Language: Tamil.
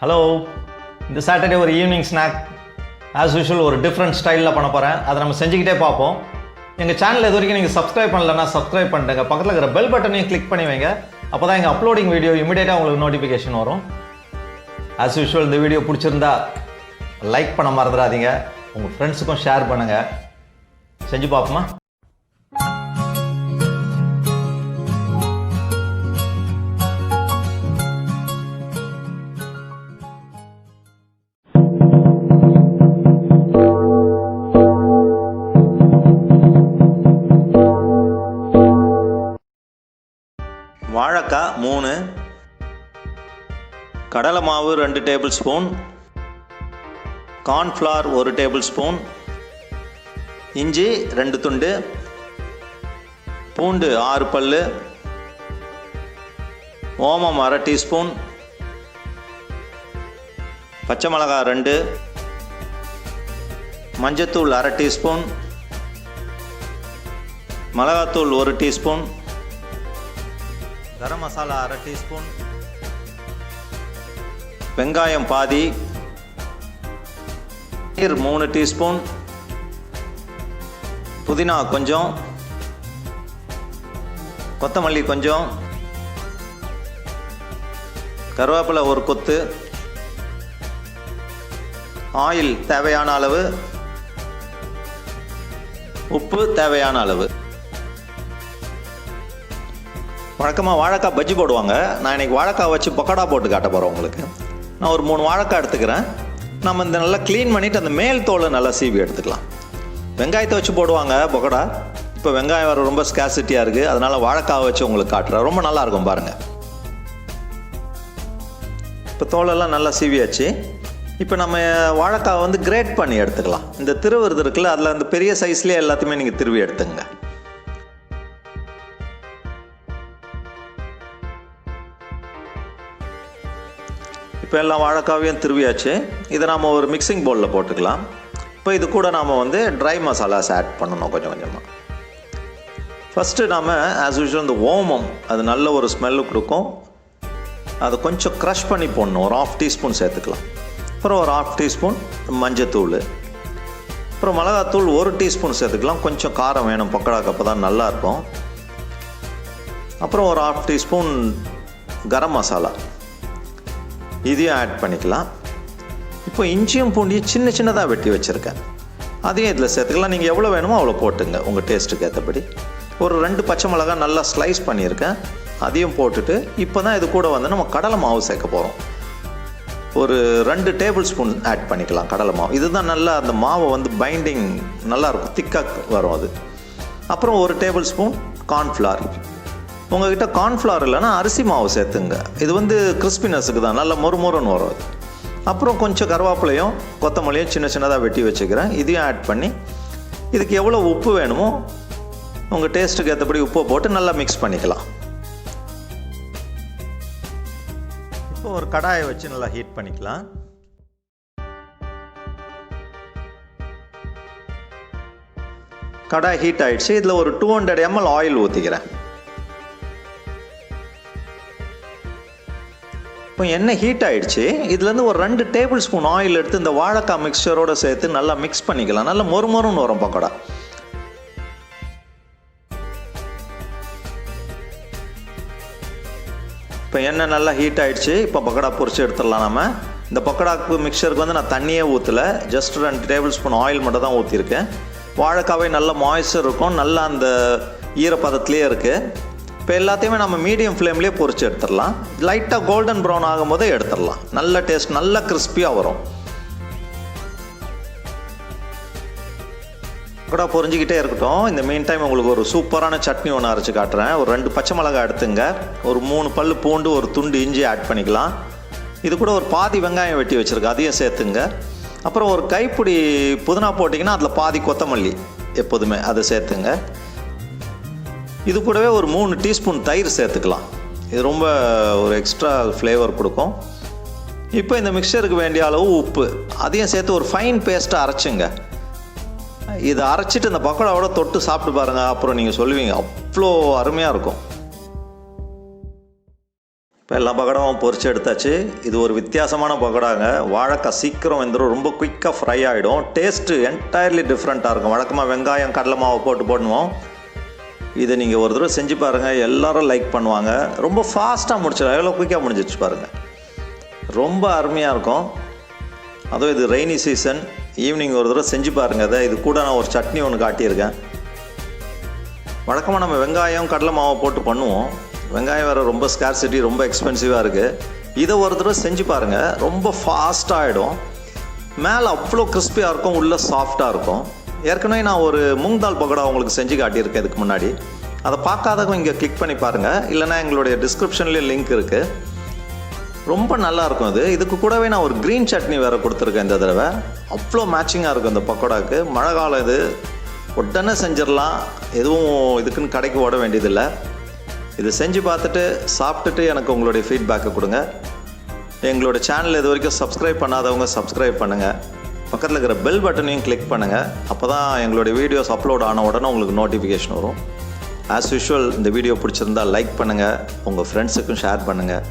ஹலோ, இந்த சாட்டர்டே ஒரு ஈவினிங் ஸ்நாக் ஆஸ் யூஷுவல் ஒரு டிஃப்ரெண்ட் ஸ்டைலில் பண்ண போகிறேன். அதை நம்ம செஞ்சுக்கிட்டே பார்ப்போம். எங்கள் சேனல் இது வரைக்கும் நீங்கள் சப்ஸ்கிரைப் பண்ணலன்னா சப்ஸ்கிரைப் பண்ணிட்டுங்க. பக்கத்தில் இருக்கிற பெல் பட்டனையும் கிளிக் பண்ணி வைங்க. அப்போ தான் எங்கள் அப்லோடிங் வீடியோ இமீடியட்டாக உங்களுக்கு நோட்டிஃபிகேஷன் வரும். ஆஸ் யூஷுவல் இந்த வீடியோ பிடிச்சிருந்தா லைக் பண்ண மறந்துடாதீங்க. உங்கள் ஃப்ரெண்ட்ஸுக்கும் ஷேர் பண்ணுங்கள். செஞ்சு பார்ப்போமா? வாழைக்காய் 3, கடலை மாவு 2 table spoon, cornflour 1 table spoon, இஞ்சி 2 துண்டு, பூண்டு 6 பல்லு, ஓமம் 1/2 டீஸ்பூன், பச்சை மிளகாய் 2, மஞ்சத்தூள் 1/2 டீஸ்பூன், மிளகாத்தூள் 1 டீஸ்பூன், கரம் மசாலா 1/2 டீஸ்பூன், வெங்காயம் பாதி, நீர் 3 டீஸ்பூன், புதினா கொஞ்சம், கொத்தமல்லி கொஞ்சம், கருவேப்பிலை 1 கொத்து, ஆயில் தேவையான அளவு, உப்பு தேவையான அளவு. வழக்கமாக வாழைக்காய் பஜ்ஜி போடுவாங்க. நான் இன்றைக்கி வாழைக்காய் வச்சு பக்கோடா போட்டு காட்ட போகிறேன் உங்களுக்கு. நான் ஒரு 3 வாழைக்காய் எடுத்துக்கிறேன். நம்ம இந்த நல்லா க்ளீன் பண்ணிவிட்டு அந்த மேல் தோலை நல்லா சீவி எடுத்துக்கலாம். வெங்காயத்தை வச்சு போடுவாங்க பக்கோடா. இப்போ வெங்காயம் வர ரொம்ப ஸ்கேசிட்டியாக இருக்குது, அதனால் வாழைக்காய் வச்சு உங்களுக்கு காட்டுறேன். ரொம்ப நல்லாயிருக்கும் பாருங்கள். இப்போ தோலெல்லாம் நல்லா சீவியாச்சு. இப்போ நம்ம வாழைக்காய் வந்து கிரேட் பண்ணி எடுத்துக்கலாம். இந்த திருவுறது இருக்குல்ல, அதில் அந்த பெரிய சைஸ்லேயே எல்லாத்தையுமே நீங்கள் திருவி எடுத்துங்க. இப்போ எல்லாம் வாழைக்காவையும் திருவியாச்சு. இதை நாம் ஒரு மிக்சிங் பவுலில் போட்டுக்கலாம். இப்போ இது கூட நாம் வந்து ட்ரை மசாலாஸ் ஆட் பண்ணணும் கொஞ்சம் கொஞ்சமாக. ஃபஸ்ட்டு நாம் ஆஸ் யூஷுவல் இந்த ஓமம் அது நல்ல ஒரு ஸ்மெல்லு கொடுக்கும். அதை கொஞ்சம் க்ரஷ் பண்ணி போடணும். ஒரு 1/2 டீஸ்பூன் சேர்த்துக்கலாம். அப்புறம் ஒரு 1/2 டீஸ்பூன் மஞ்சத்தூள், அப்புறம் மிளகாத்தூள் 1 டீஸ்பூன் சேர்த்துக்கலாம். கொஞ்சம் காரம் வேணும் பக்கோடாக்கு, அப்போ தான் நல்லாயிருக்கும். அப்புறம் ஒரு 1/2 டீஸ்பூன் கரம் மசாலா இதையும் ஆட் பண்ணிக்கலாம். இப்போ இஞ்சியும் பூண்டியும் சின்ன சின்னதாக வெட்டி வச்சுருக்கேன், அதையும் இதில் சேர்த்துக்கலாம். நீங்கள் எவ்வளோ வேணுமோ அவ்வளோ போட்டுங்க உங்கள் டேஸ்ட்டுக்கு ஏற்றபடி. ஒரு 2 பச்சை மிளகாய் நல்லா ஸ்லைஸ் பண்ணியிருக்கேன், அதையும் போட்டுட்டு இப்போ தான் இது கூட வந்து நம்ம கடலை மாவு சேர்க்க போகிறோம். ஒரு 2 டேபிள் ஸ்பூன் ஆட் பண்ணிக்கலாம் கடலை மாவு. இதுதான் நல்லா அந்த மாவை வந்து பைண்டிங் நல்லாயிருக்கும், திக்காக வரும் அது. அப்புறம் 1 டேபிள் ஸ்பூன் கார்ன்ஃப்ளவர். உங்கள்கிட்ட கார்ன்ஃப்ளவர் இல்லைன்னா அரிசி மாவு சேர்த்துங்க. இது வந்து கிறிஸ்பினஸுக்கு தான், நல்லா மொறுமொறுன்னு வரும் அது. அப்புறம் கொஞ்சம் கருவேப்பிலையும் கொத்தமல்லியும் சின்ன சின்னதாக வெட்டி வச்சுக்கிறேன், இதையும் ஆட் பண்ணி இதுக்கு எவ்வளோ உப்பு வேணுமோ உங்கள் டேஸ்ட்டுக்கு ஏற்றபடி உப்பை போட்டு நல்லா மிக்ஸ் பண்ணிக்கலாம். இப்போ ஒரு கடாயை வச்சு நல்லா ஹீட் பண்ணிக்கலாம். கடாய் ஹீட் ஆகிடுச்சு. இதில் ஒரு 200 ml ஆயில் ஊற்றிக்கிறேன். இப்போ எண்ணெய் ஹீட் ஆகிடுச்சு. இதுலேருந்து ஒரு 2 டேபிள் ஸ்பூன் ஆயில் எடுத்து இந்த வாழைக்காய் மிக்சரோடு சேர்த்து நல்லா மிக்ஸ் பண்ணிக்கலாம். நல்லா மொறுமொறுன்னு வரும் பக்கோடா. இப்போ எண்ணெய் நல்லா ஹீட் ஆகிடுச்சு. இப்போ பக்கோடா பொரிச்சு எடுத்துடலாம். நம்ம இந்த பக்கோடாக்கு மிக்சருக்கு வந்து நான் தண்ணியே ஊற்றலை, ஜஸ்ட் 2 டேபிள் ஸ்பூன் ஆயில் மட்டும் தான் ஊற்றிருக்கேன். வாழைக்காவே நல்ல மாய்ஸ்சர் இருக்கும், நல்லா அந்த ஈரப்பதத்துலேயே இருக்குது. இப்போ எல்லாத்தையுமே நம்ம மீடியம் ஃப்ளேம்லேயே பொரிச்சு எடுத்துடலாம். லைட்டாக கோல்டன் ப்ரௌன் ஆகும் போதே எடுத்துடலாம். நல்ல டேஸ்ட், நல்ல கிறிஸ்பியாக வரும். கூட பொரிஞ்சிக்கிட்டே இருக்கட்டும். இந்த மீன் டைம் உங்களுக்கு ஒரு சூப்பரான சட்னி ஒன்று அரைச்சி காட்டுறேன். ஒரு 2 பச்சை மிளகாய் எடுத்துங்க, ஒரு 3 பல்லு பூண்டு, ஒரு துண்டு இஞ்சி ஆட் பண்ணிக்கலாம். இது கூட ஒரு பாதி வெங்காயம் வெட்டி வச்சுருக்கேன், அதையும் சேர்த்துங்க. அப்புறம் ஒரு கைப்பிடி புதினா போட்டிங்கன்னா அதில் பாதி கொத்தமல்லி எப்போதுமே அதை சேர்த்துங்க. இது கூடவே ஒரு 3 டீஸ்பூன் தயிர் சேர்த்துக்கலாம். இது ரொம்ப ஒரு எக்ஸ்ட்ரா ஃப்ளேவர் கொடுக்கும். இப்போ இந்த மிக்சருக்கு வேண்டிய அளவு உப்பு அதையும் சேர்த்து ஒரு ஃபைன் பேஸ்ட்டாக அரைச்சிங்க. இதை அரைச்சிட்டு இந்த பக்கோடாவோட தொட்டு சாப்பிட்டு பாருங்கள், அப்புறம் நீங்கள் சொல்லுவீங்க அவ்வளோ அருமையாக இருக்கும். இப்போ எல்லா பக்கோடாவும் பொரிச்சு எடுத்தாச்சு. இது ஒரு வித்தியாசமான பக்கோடாங்க. வாழைக்காய் சீக்கிரம் வெந்துடும், ரொம்ப குயிக்காக ஃப்ரை ஆகிடும். டேஸ்ட்டு என்டையர்லி டிஃப்ரெண்ட்டாக இருக்கும். வழக்கமாக வெங்காயம் கடலை மாவை போடுவோம். இதை நீங்கள் ஒரு தடவை செஞ்சு பாருங்கள், எல்லோரும் லைக் பண்ணுவாங்க. ரொம்ப ஃபாஸ்ட்டாக முடிச்சிடலாம், எவ்வளோ குயிக்காக முடிஞ்சிச்சு பாருங்கள். ரொம்ப அருமையாக இருக்கும். அதுவும் இது ரெய்னி சீசன், ஈவினிங் ஒரு தடவை செஞ்சு பாருங்கள். அதை இது கூட நான் ஒரு சட்னி ஒன்று காட்டியிருக்கேன். வழக்கமாக நம்ம வெங்காயம் கடலை மாவை போட்டு பண்ணுவோம். வெங்காயம் வேறு ரொம்ப ஸ்கார்சிட்டி, ரொம்ப எக்ஸ்பென்சிவாக இருக்குது. இதை ஒரு தடவை செஞ்சு பாருங்கள், ரொம்ப ஃபாஸ்ட்டாகிடும். மேலே அவ்வளோ கிறிஸ்பியாக இருக்கும், உள்ளே சாஃப்டாக இருக்கும். ஏற்கனவே நான் ஒரு மூங் தால் பக்கோடா உங்களுக்கு செஞ்சு காட்டியிருக்கேன் இதுக்கு முன்னாடி. அதை பார்க்காதவங்க இங்கே கிளிக் பண்ணி பாருங்கள், இல்லைனா எங்களுடைய டிஸ்கிரிப்ஷன்லேயே லிங்க் இருக்குது. ரொம்ப நல்லாயிருக்கும் இது. இதுக்கு கூடவே நான் ஒரு க்ரீன் சட்னி வேறு கொடுத்துருக்கேன் இந்த தடவை. அவ்வளோ மேட்சிங்காக இருக்கும் இந்த பக்கோடாவுக்கு. மழை காலம் இது, உடனே செஞ்சிடலாம். எதுவும் இதுக்குன்னு கடைக்கு ஓட வேண்டியதில்லை. இது செஞ்சு பார்த்துட்டு சாப்பிட்டுட்டு எனக்கு உங்களுடைய ஃபீட்பேக்கை கொடுங்க. எங்களோட சேனல் இது வரைக்கும் சப்ஸ்கிரைப் பண்ணாதவங்க சப்ஸ்கிரைப் பண்ணுங்கள். பக்கத்தில் இருக்கிற பெல் பட்டனையும் கிளிக் பண்ணுங்கள். அப்போ தான் எங்களுடைய வீடியோஸ் அப்லோட் ஆன உடனே உங்களுக்கு நோட்டிஃபிகேஷன் வரும். ஆஸ் யூஷுவல் இந்த வீடியோ பிடிச்சிருந்தால் லைக் பண்ணுங்கள், உங்கள் ஃப்ரெண்ட்ஸுக்கும் ஷேர் பண்ணுங்கள்.